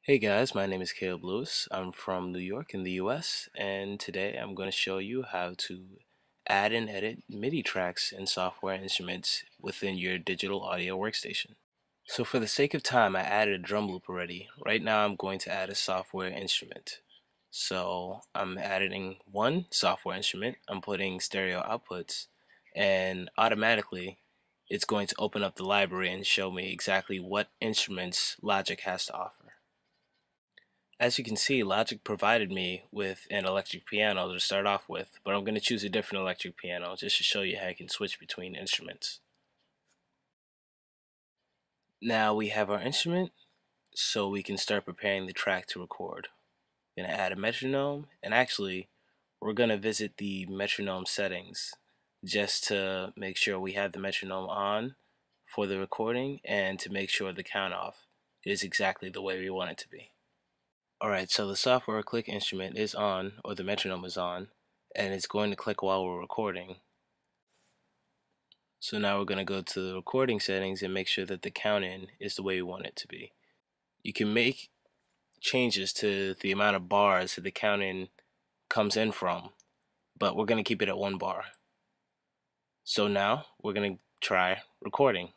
Hey guys, my name is Caleb Lewis. I'm from New York in the US, and today I'm going to show you how to add and edit MIDI tracks and software instruments within your digital audio workstation. So for the sake of time, I added a drum loop already. Right now I'm going to add a software instrument. So I'm adding one software instrument, I'm putting stereo outputs, and automatically it's going to open up the library and show me exactly what instruments Logic has to offer. As you can see, Logic provided me with an electric piano to start off with, but I'm going to choose a different electric piano just to show you how I can switch between instruments. Now we have our instrument, so we can start preparing the track to record. I'm going to add a metronome, and actually, we're going to visit the metronome settings just to make sure we have the metronome on for the recording and to make sure the count off is exactly the way we want it to be. Alright, so the software click instrument is on, or the metronome is on, and it's going to click while we're recording. So now we're going to go to the recording settings and make sure that the count in is the way we want it to be. You can make changes to the amount of bars that the count in comes in from, but we're going to keep it at 1 bar. So now we're going to try recording.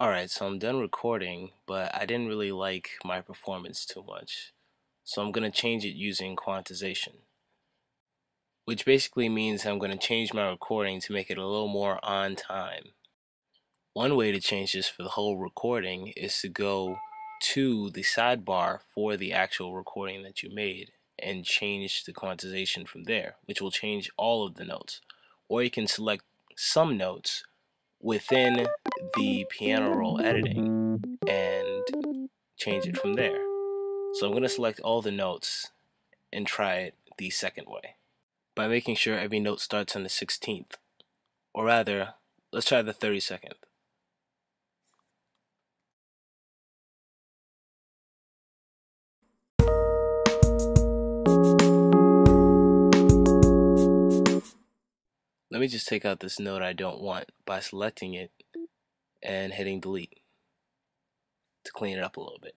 Alright, so I'm done recording, but I didn't really like my performance too much. So I'm going to change it using quantization, which basically means I'm going to change my recording to make it a little more on time. One way to change this for the whole recording is to go to the sidebar for the actual recording that you made and change the quantization from there, which will change all of the notes. Or you can select some notes within the piano roll editing and change it from there. So I'm going to select all the notes and try it the second way by making sure every note starts on the 16th. Or rather, let's try the 32nd. Let me just take out this note I don't want by selecting it and hitting delete to clean it up a little bit.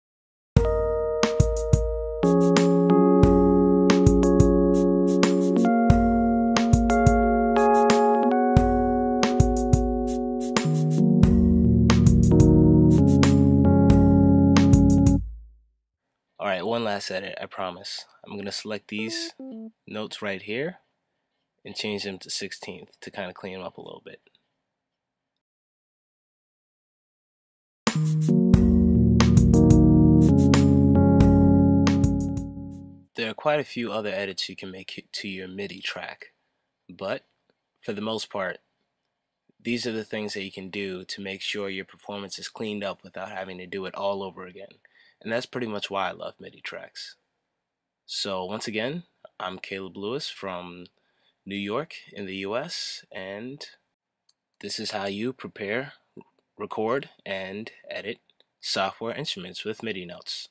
Alright, one last edit, I promise. I'm going to select these notes right here and change them to 16th to kind of clean them up a little bit. There are quite a few other edits you can make to your MIDI track, but for the most part, these are the things that you can do to make sure your performance is cleaned up without having to do it all over again. And that's pretty much why I love MIDI tracks. So once again, I'm Caleb Lewis from New York in the US, and this is how you prepare, record, and edit software instruments with MIDI notes.